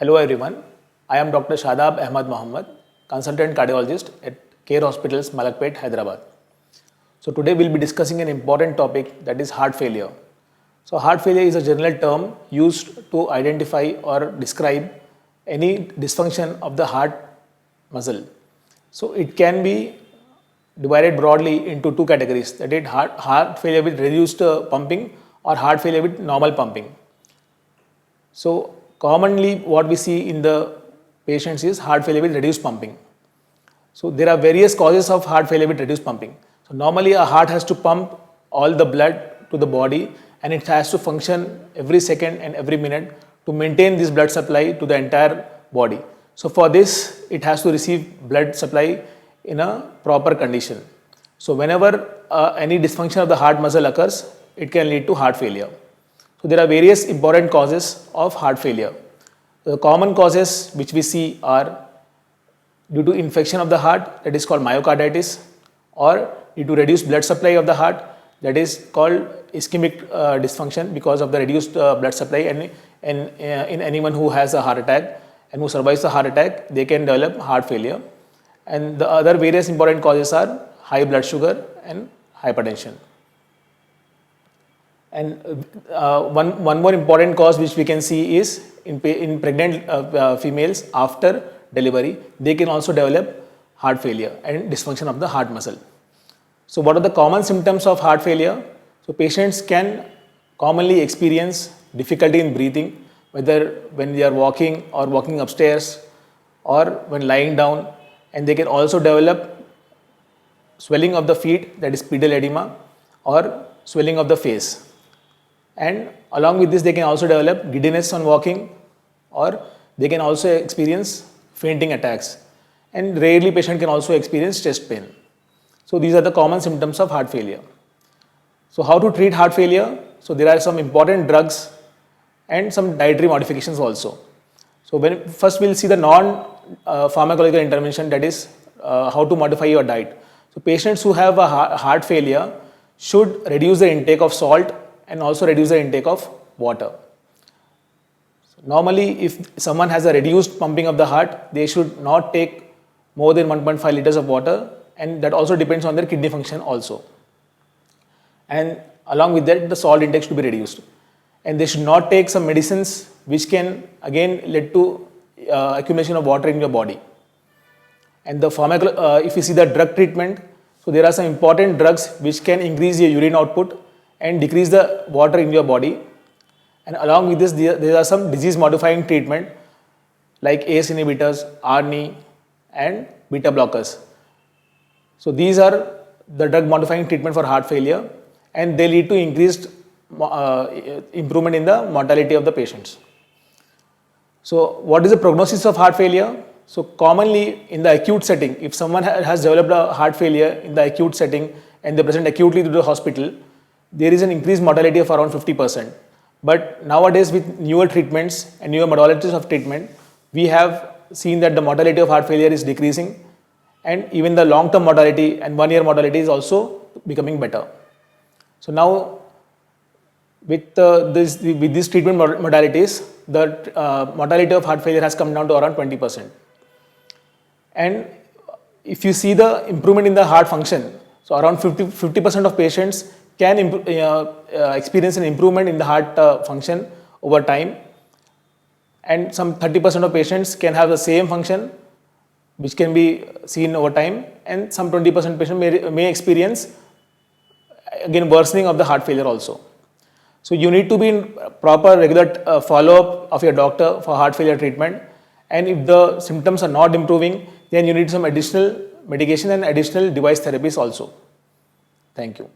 Hello everyone, I am Dr Shaadab Ahmed Mohammed, Consultant Cardiologist at Care Hospitals, Malakpet, Hyderabad. So today we will be discussing an important topic, that is heart failure. So heart failure is a general term used to identify or describe any dysfunction of the heart muscle. So it can be divided broadly into two categories, that is heart failure with reduced pumping or heart failure with normal pumping. So commonly what we see in the patients is heart failure with reduced pumping. So there are various causes of heart failure with reduced pumping. So normally a heart has to pump all the blood to the body and it has to function every second and every minute to maintain this blood supply to the entire body. So for this it has to receive blood supply in a proper condition. So whenever any dysfunction of the heart muscle occurs, it can lead to heart failure. So there are various important causes of heart failure. The common causes which we see are due to infection of the heart, that is called myocarditis, or due to reduced blood supply of the heart, that is called ischemic dysfunction because of the reduced blood supply, and in anyone who has a heart attack and who survives the heart attack, they can develop heart failure. And the other various important causes are high blood sugar and hypertension. And one more important cause which we can see is in pregnant females after delivery, they can also develop heart failure and dysfunction of the heart muscle. So what are the common symptoms of heart failure? So patients can commonly experience difficulty in breathing, whether when they are walking or walking upstairs or when lying down, and they can also develop swelling of the feet, that is pedal edema, or swelling of the face. And along with this, they can also develop giddiness on walking, or they can also experience fainting attacks. And rarely patient can also experience chest pain. So these are the common symptoms of heart failure. So how to treat heart failure? So there are some important drugs and some dietary modifications also. So first we'll see the non-pharmacological intervention, that is how to modify your diet. So patients who have a heart failure should reduce the intake of salt and also reduce the intake of water. So normally, if someone has a reduced pumping of the heart, they should not take more than 1.5 liters of water, and that also depends on their kidney function also. And along with that, the salt intake should be reduced. And they should not take some medicines which can again lead to accumulation of water in your body. And the if you see the drug treatment, so there are some important drugs which can increase your urine output and decrease the water in your body. And along with this, there are some disease modifying treatment like ACE inhibitors, ARNI, and beta blockers. So these are the drug modifying treatment for heart failure, and they lead to increased improvement in the mortality of the patients. So what is the prognosis of heart failure? So commonly in the acute setting, if someone has developed a heart failure in the acute setting and they present acutely to the hospital, there is an increased mortality of around 50%. But nowadays with newer treatments and newer modalities of treatment, we have seen that the mortality of heart failure is decreasing, and even the long-term mortality and one-year mortality is also becoming better. So now with these treatment modalities, the mortality of heart failure has come down to around 20%. And if you see the improvement in the heart function, so around 50% of patients can experience an improvement in the heart function over time, and some 30% of patients can have the same function which can be seen over time, and some 20% patients may experience again worsening of the heart failure also. So you need to be in proper regular follow-up of your doctor for heart failure treatment, and if the symptoms are not improving, then you need some additional medication and additional device therapies also. Thank you.